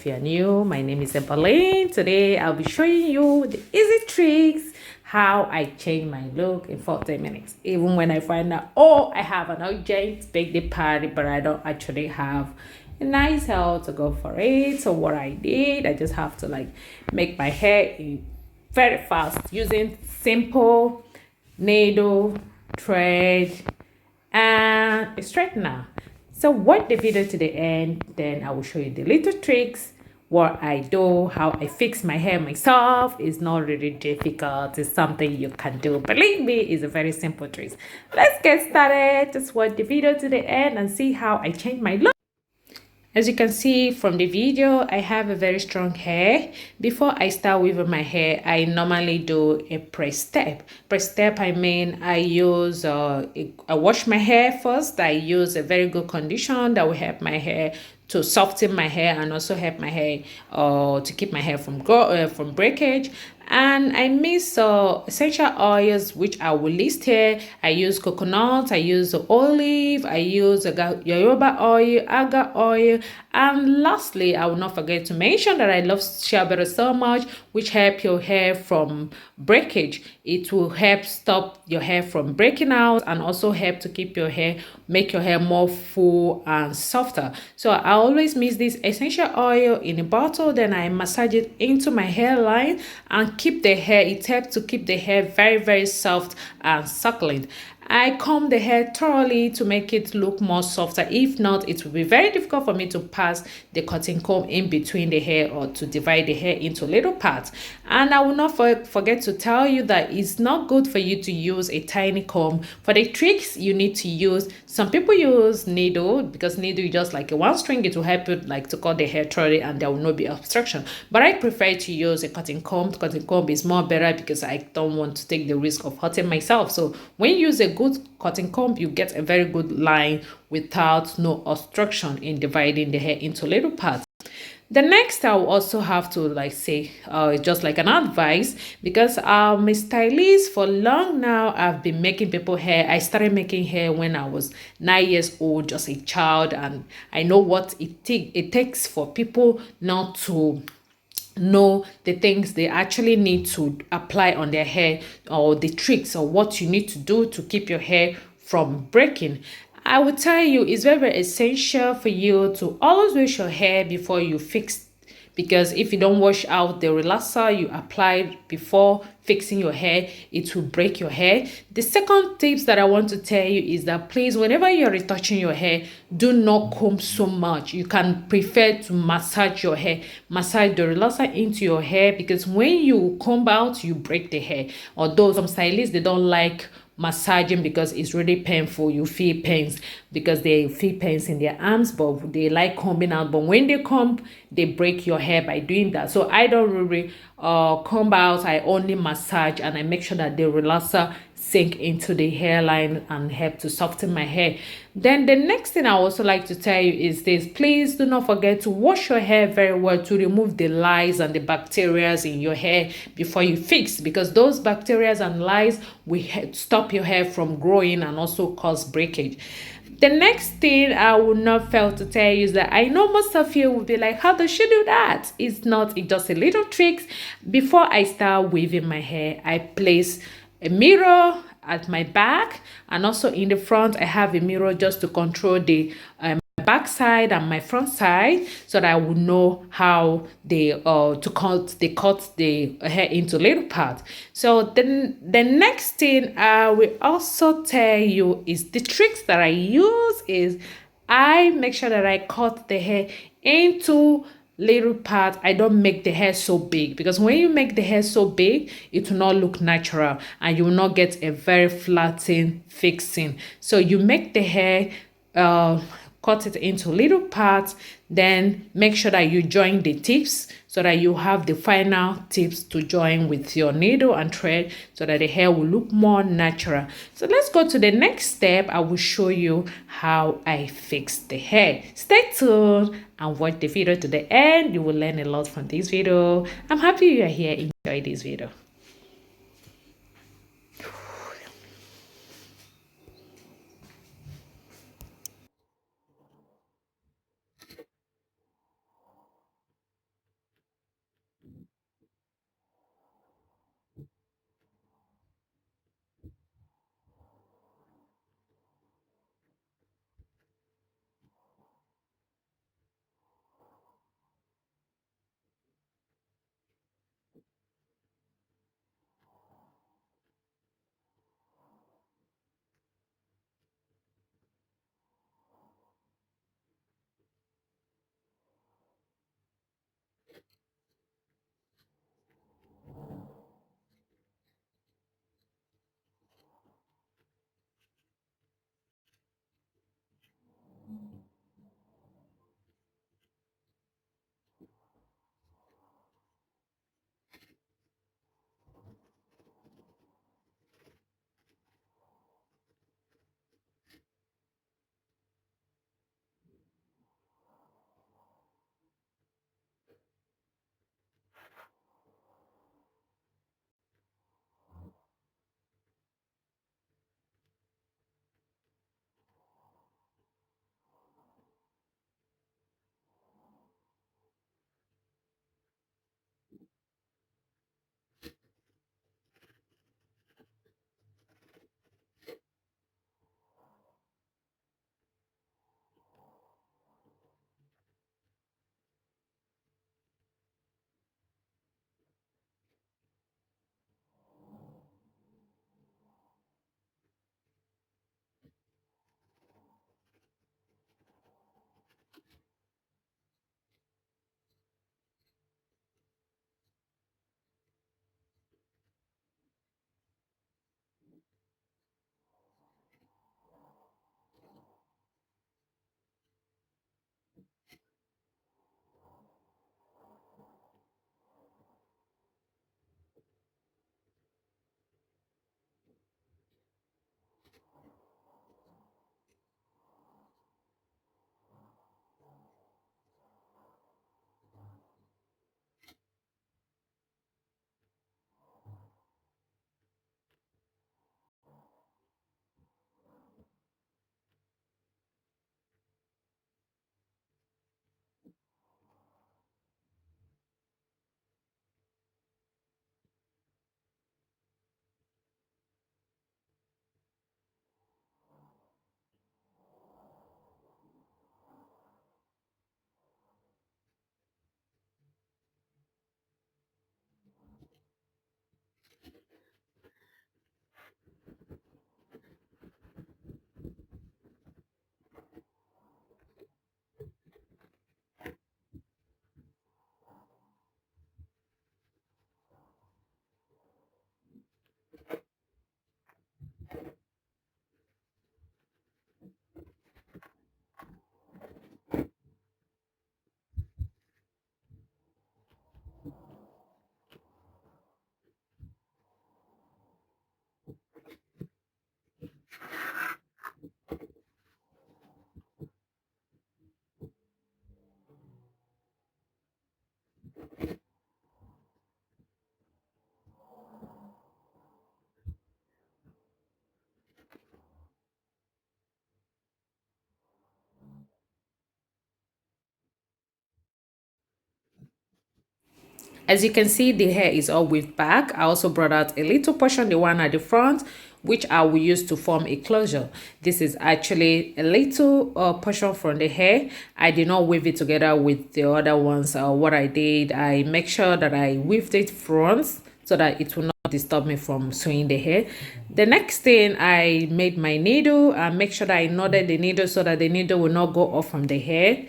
if you're new, my name is Epaline. Today I'll be showing you the easy tricks how I change my look in 40 minutes. Even when I find out, oh, I have an urgent birthday party, but I don't actually have a nice hair to go for it. So what I did, I just have to like make my hair very fast using simple needle, thread, and a straightener. So watch the video to the end, then I will show you the little tricks, what I do, how I fix my hair myself. It's not really difficult. It's something you can do. Believe me, it's a very simple trick. Let's get started. Just watch the video to the end and see how I change my look. As you can see from the video, I have a very strong hair. Before I start weaving my hair, I normally do a press step. Press step, I mean, I wash my hair first. I use a very good condition that will help my hair to soften my hair and also help my hair to keep my hair from breakage. And I mix essential oils, which I will list here. I use coconut, I use olive, I use jojoba oil, argan oil, and lastly, I will not forget to mention that I love shea butter so much, which help your hair from breakage. It will help stop your hair from breaking out and also help to keep your hair, make your hair more full and softer. So I always mix this essential oil in a bottle, then I massage it into my hairline and keep the hair. It helps to keep the hair very soft and succulent. I comb the hair thoroughly to make it look more softer. If not, it will be very difficult for me to pass the cutting comb in between the hair or to divide the hair into little parts. And I will not forget to tell you that it's not good for you to use a tiny comb. For the tricks, you need to use, some people use needle, because needle is just like a one string. It will help you like to cut the hair thoroughly and there will not be obstruction. But I prefer to use a cutting comb. Cutting comb is more better because I don't want to take the risk of hurting myself. So when you use a good cutting comb, you get a very good line without no obstruction in dividing the hair into little parts. The next, I will also have to like say, just like an advice, because I'm a stylist for long now. I've been making people hair. I started making hair when I was 9 years old, just a child, and I know what it takes for people not to know the things they actually need to apply on their hair, or the tricks, or what you need to do to keep your hair from breaking. I would tell you it's very essential for you to always wash your hair before you fix, because if you don't wash out the relaxer you applied before fixing your hair, it will break your hair. The second tips that I want to tell you is that please, whenever you're retouching your hair, do not comb so much. You can prefer to massage your hair, massage the relaxer into your hair, because when you comb out, you break the hair. Although some stylists, they don't like massaging because it's really painful. You feel pains because they feel pains in their arms, but they like combing out. But when they comb, they break your hair by doing that. So I don't really comb out. I only massage and I make sure that the relaxer sink into the hairline and help to soften my hair. Then the next thing I also like to tell you is this: please do not forget to wash your hair very well to remove the lice and the bacteria in your hair before you fix, because those bacteria and lice will stop your hair from growing and also cause breakage. The next thing I will not fail to tell you is that I know most of you will be like, how does she do that? It's not, it's just a little tricks. Before I start weaving my hair, I place a mirror at my back, and also in the front I have a mirror just to control the back side and my front side, so that I would know how they to cut the hair into little parts. So then the next thing I will also tell you is the tricks that I use is I make sure that I cut the hair into little part. I don't make the hair so big, because when you make the hair so big, it will not look natural and you will not get a very flattened fixing. So you make the hair cut it into little parts, then make sure that you join the tips so that you have the final tips to join with your needle and thread so that the hair will look more natural. So let's go to the next step. I will show you how I fix the hair. Stay tuned and watch the video to the end. You will learn a lot from this video. I'm happy you are here. Enjoy this video. As you can see, the hair is all weaved back. I also brought out a little portion, the one at the front, which I will use to form a closure. This is actually a little portion from the hair. I did not weave it together with the other ones. What I did, I make sure that I weaved it front so that it will not disturb me from sewing the hair. The next thing, I made my needle and make sure that I knotted the needle so that the needle will not go off from the hair.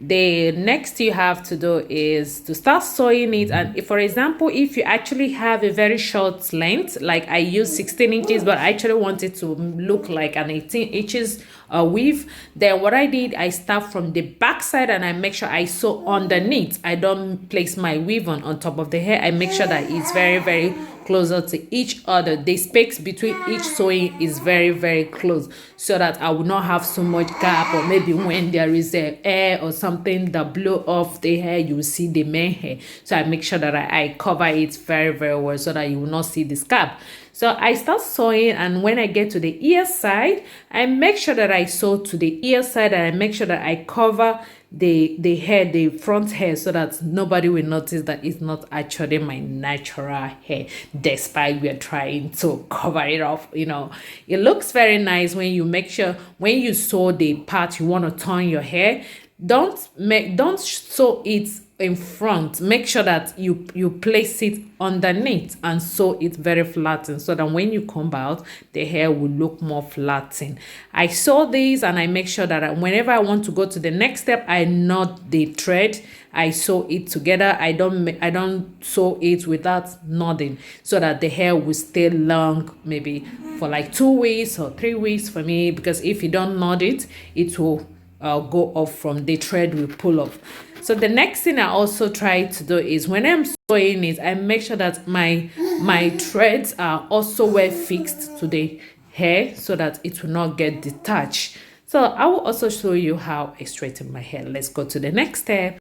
The next you have to do is to start sewing it. And if, for example, if you actually have a very short length, like I use 16 inches but I actually want it to look like an 18 inches weave, then what I did, I start from the back side and I make sure I sew underneath. I don't place my weave on top of the hair. I make sure that it's very closer to each other. The space between each sewing is very close, so that I will not have so much gap, or maybe when there is a air or something that blow off the hair, you will see the main hair. So I make sure that I cover it very well so that you will not see the scalp. So I start sewing, and when I get to the ear side, I make sure that I sew to the ear side, and I make sure that I cover the hair, the front hair, so that nobody will notice that it's not actually my natural hair, despite we are trying to cover it off. You know, it looks very nice when you make sure, when you sew the part you want to turn your hair, don't sew it in front. Make sure that you place it underneath and sew it very flattened, so that when you comb out, the hair will look more flattened. I sew these, and I make sure that whenever I want to go to the next step, I knot the thread. I sew it together. I don't sew it without knotting, so that the hair will stay long, maybe for like 2 weeks or 3 weeks for me, because if you don't knot it, it will go off from the thread will pull off. So the next thing I also try to do is, when I'm sewing it, I make sure that my threads are also well fixed to the hair, so that it will not get detached. So I will also show you how I straighten my hair. Let's go to the next step.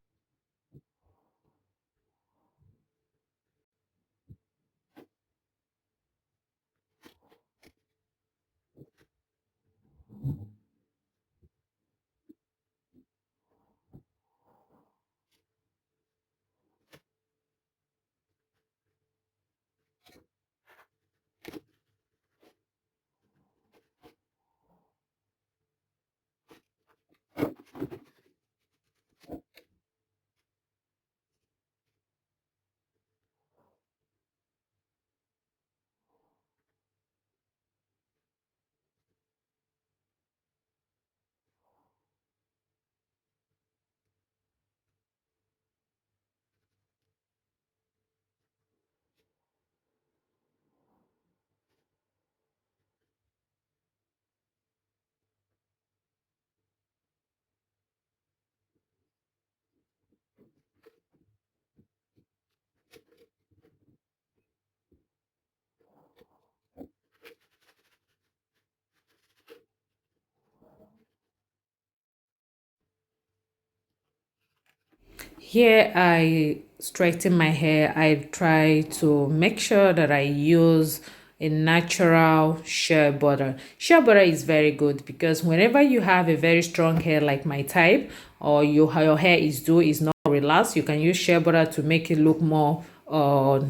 Here I straighten my hair. I try to make sure that I use a natural shea butter. Shea butter is very good, because whenever you have a very strong hair like my type, or your hair is not relaxed, you can use shea butter to make it look more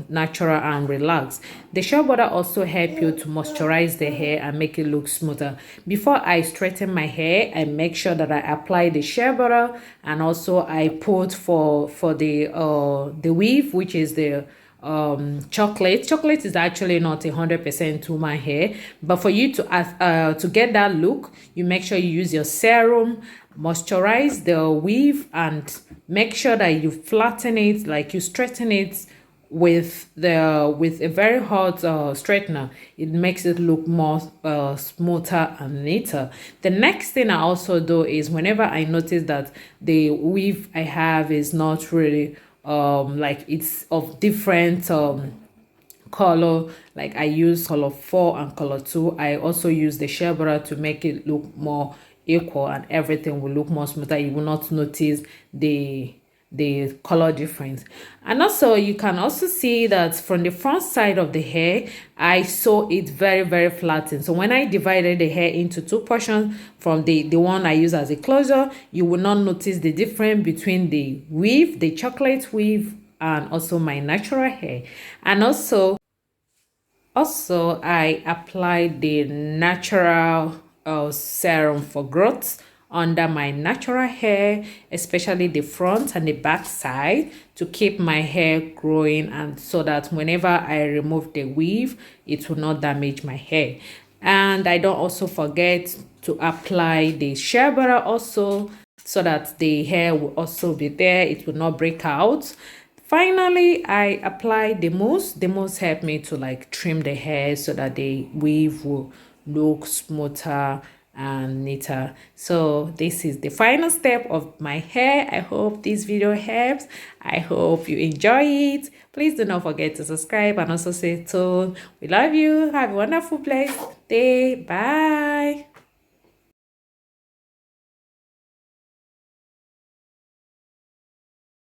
natural and relaxed. The shea butter also help you to moisturize the hair and make it look smoother. Before I straighten my hair, I make sure that I apply the shea butter, and also I put for the weave, which is the chocolate is actually not 100% to my hair, but for you to get that look, you make sure you use your serum, moisturize the weave, and make sure that you flatten it, like you straighten it with a very hot straightener. It makes it look more smoother and neater. The next thing I also do is, whenever I notice that the weave I have is not really like it's of different color, like I use color 4 and color 2, I also use the shea butter to make it look more equal, and everything will look more smoother. You will not notice the color difference. And also, you can also see that from the front side of the hair, I sew it very flattened. So when I divided the hair into 2 portions, from the one I use as a closure, you will not notice the difference between the weave, the chocolate weave, and also my natural hair. And also I applied the natural serum for growth under my natural hair, especially the front and the back side, to keep my hair growing, and so that whenever I remove the weave, it will not damage my hair. And I don't also forget to apply the shea butter also, so that the hair will also be there, it will not break out. Finally, I apply the mousse. The mousse helped me to like trim the hair so that the weave will look smoother and neater. So this is the final step of my hair. I hope this video helps. I hope you enjoy it. Please do not forget to subscribe and also stay tuned. We love you. Have a wonderful blessed day. Bye.